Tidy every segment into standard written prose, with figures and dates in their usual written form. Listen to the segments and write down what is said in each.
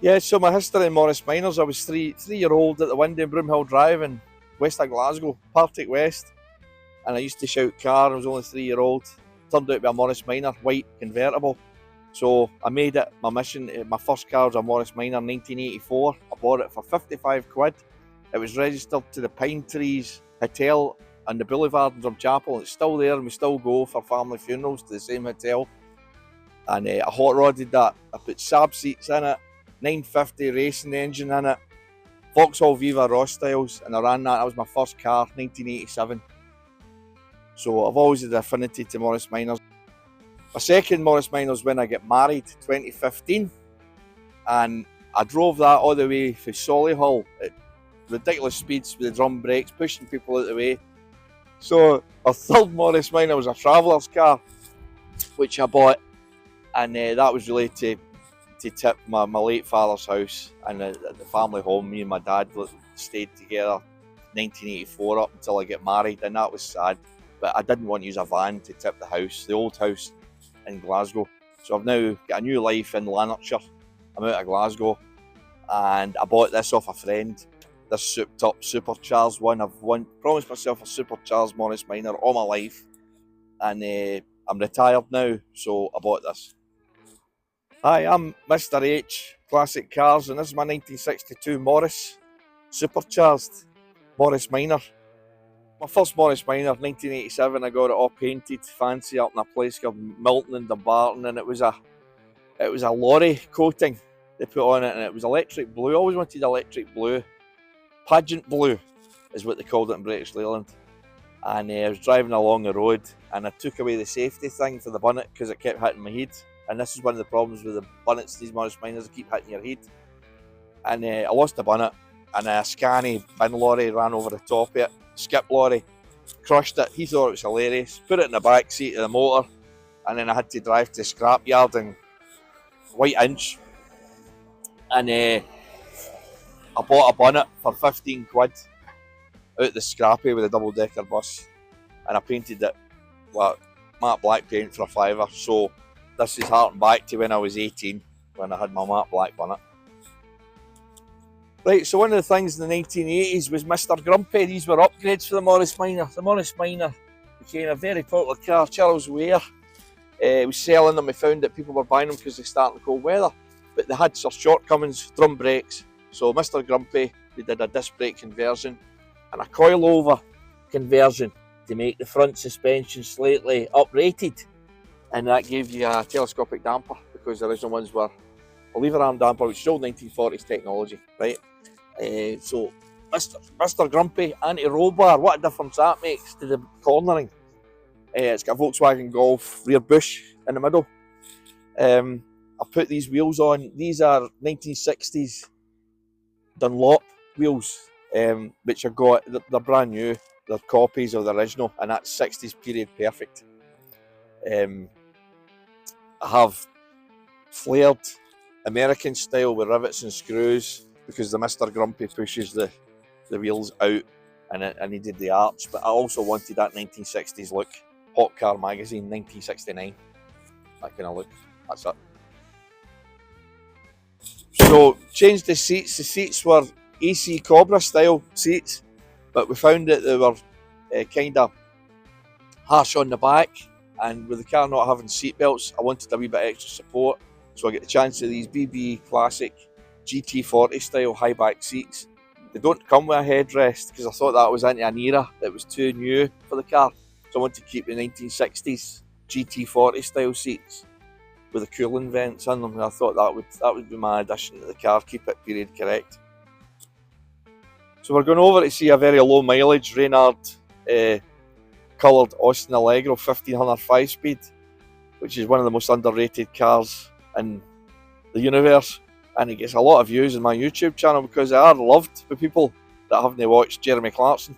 Yeah, so my history in Morris Minors, I was three-year-old at the window in Broomhill Drive in west of Glasgow, Partick West. And I used to shout car, I was only 3-year-old. Turned out to be a Morris Minor, white convertible. So I made it my mission. My first car was a Morris Minor 1984. I bought it for 55 quid. It was registered to the Pine Trees Hotel on the Boulevard in Drumchapel. It's still there and we still go for family funerals to the same hotel. And I hot rodded that. I put Saab seats in it, 950 racing engine in it, Vauxhall Viva Ross styles, and I ran that. That was my first car, 1987. So I've always had an affinity to Morris Minors. My second Morris Minors when I got married, 2015, and I drove that all the way from Solihull at ridiculous speeds with the drum brakes, pushing people out of the way. So our third Morris Minor was a traveller's car, which I bought, and that was really to tip my late father's house and the family home. Me and my dad stayed together 1984 up until I get married, and that was sad. But I didn't want to use a van to tip the house, the old house in Glasgow. So I've now got a new life in Lanarkshire. I'm out of Glasgow, and I bought this off a friend. This souped up supercharged one. I've promised myself a supercharged Morris Minor all my life, and I'm retired now, so I bought this. Hi, I'm Mr. H, Classic Cars, and this is my 1962 Morris supercharged Morris Minor. My first Morris Minor, 1987, I got it all painted fancy up in a place called Milton and Dumbarton, and it was a lorry coating they put on it, and it was electric blue. I always wanted electric blue. Pageant blue is what they called it in British Leyland. And I was driving along the road, and I took away the safety thing for the bonnet because it kept hitting my head. And this is one of the problems with the bonnets, these Morris Minors, they keep hitting your head. And I lost the bonnet, and a Scania bin lorry ran over the top of it. Skip lorry, crushed it. He thought it was hilarious. Put it in the back seat of the motor, and then I had to drive to the scrapyard in White Inch. And I bought a bonnet for 15 quid out the scrappy with a double-decker bus, and I painted it with matte black paint for a fiver. So this is harking back to when I was 18, when I had my matte black bonnet. Right, so one of the things in the 1980s was Mr. Grumpy. These were upgrades for the Morris Minor. The Morris Minor became a very popular car. Charles Ware was selling them. We found that people were buying them because they started in cold weather, but they had some shortcomings, drum brakes. So Mr. Grumpy, we did a disc brake conversion and a coilover conversion to make the front suspension slightly uprated, and that gave you a telescopic damper because the original ones were a lever arm damper, which is old 1940s technology, right? So Mr. Grumpy anti-roll bar, what a difference that makes to the cornering. It's got a Volkswagen Golf rear bush in the middle. I put these wheels on. These are 1960s Dunlop wheels, which I got. They're brand new. They're copies of the original, and that's 60s period perfect. I have flared American style with rivets and screws because the Mr. Grumpy pushes the wheels out, and I needed the arch, but I also wanted that 1960s look. Hot Car Magazine, 1969. That kind of look. That's it. So, changed the seats. The seats were AC Cobra style seats, but we found that they were kind of harsh on the back, and with the car not having seat belts, I wanted a wee bit extra support. So I get the chance of these BB Classic GT40 style high back seats. They don't come with a headrest because I thought that was into an era that was too new for the car. So I wanted to keep the 1960s GT40 style seats with the cooling vents in them, and I thought that would be my addition to the car, keep it period correct. So we're going over to see a very low mileage Reynard coloured Austin Allegro 1500 5-speed, which is one of the most underrated cars in the universe, and it gets a lot of views on my YouTube channel because they are loved by people that haven't watched Jeremy Clarkson.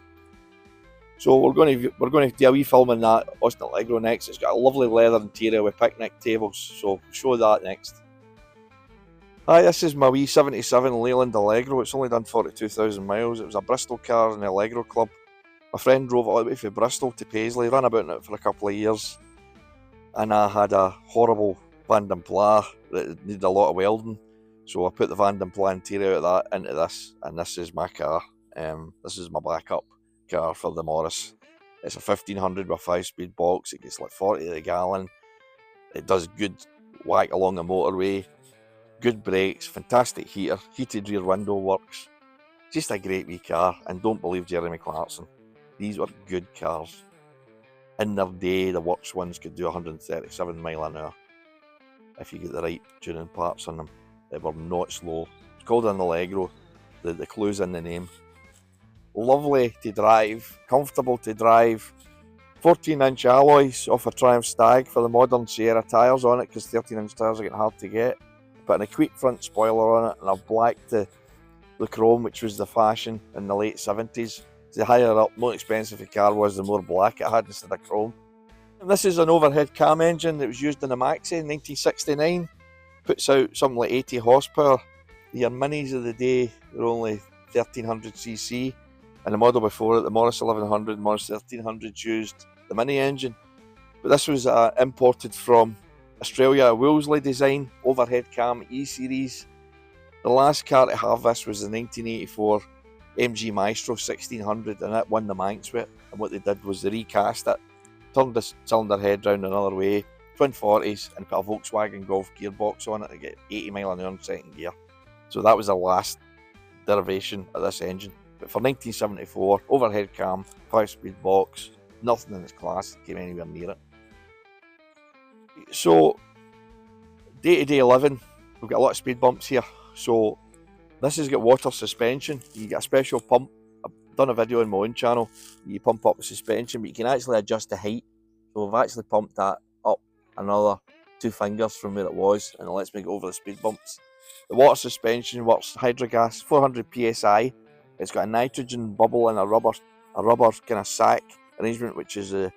So we're going to do a wee film in that Austin Allegro next. It's got a lovely leather interior with picnic tables, so we'll show that next. Hi, this is my wee 77 Leyland Allegro. It's only done 42,000 miles. It was a Bristol car in the Allegro Club. My friend drove it all the way from Bristol to Paisley, ran about in it for a couple of years, and I had a horrible Van den Pla that needed a lot of welding. So I put the Van den Pla interior out of that into this, and this is my car. This is my backup car for the Morris. It's a 1500 with a 5-speed box. It gets like 40 to the gallon. It does good whack along the motorway. Good brakes, fantastic heater, heated rear window works. Just a great wee car, and don't believe Jeremy Clarkson. These were good cars. In their day, the works ones could do 137 mile an hour if you get the right tuning parts on them. They were not slow. It's called an Allegro. The clue's in the name. Lovely to drive, comfortable to drive. 14-inch alloys off a Triumph Stag for the modern Sierra tyres on it, because 13-inch tyres are getting hard to get. Put an equipped front spoiler on it, and I've blacked the chrome, which was the fashion in the late 70s. The higher up, more expensive the car was, the more black it had instead of chrome. And this is an overhead cam engine that was used in the Maxi in 1969. Puts out something like 80 horsepower. The minis of the day were only 1300cc. And the model before it, the Morris 1100, Morris 1300 used the mini engine. But this was imported from Australia, a Wolseley design, overhead cam E-Series. The last car to have this was the 1984 MG Maestro 1600, and it won the Manx with it. And what they did was they recast it, turned the cylinder head round another way, twin 40s, and put a Volkswagen Golf gearbox on it to get 80 mile an hour in second gear. So that was the last derivation of this engine. But for 1974, overhead cam, 5-speed box, nothing in its class came anywhere near it. So, day-to-day living, we've got a lot of speed bumps here. So, this has got water suspension. You get a special pump. I've done a video on my own channel. You pump up the suspension, but you can actually adjust the height. So, we've actually pumped that up another 2 fingers from where it was, and it lets me go over the speed bumps. The water suspension works hydrogas, 400 psi. It's got a nitrogen bubble and a rubber kind of sack arrangement, which is the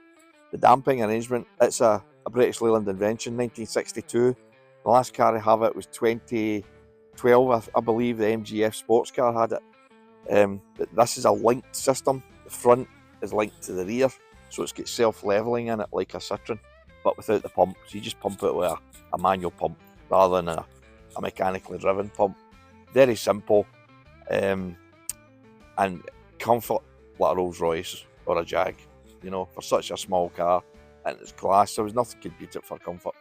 damping arrangement. It's a British Leyland invention, 1962. The last car I have it was 2012, I believe the MGF sports car had it. But this is a linked system. The front is linked to the rear, so it's got self-leveling in it like a Citroen, but without the pump. So you just pump it with a manual pump rather than a mechanically driven pump. Very simple. And comfort like a Rolls Royce or a Jag, you know, for such a small car and its class. There was nothing could beat it for comfort.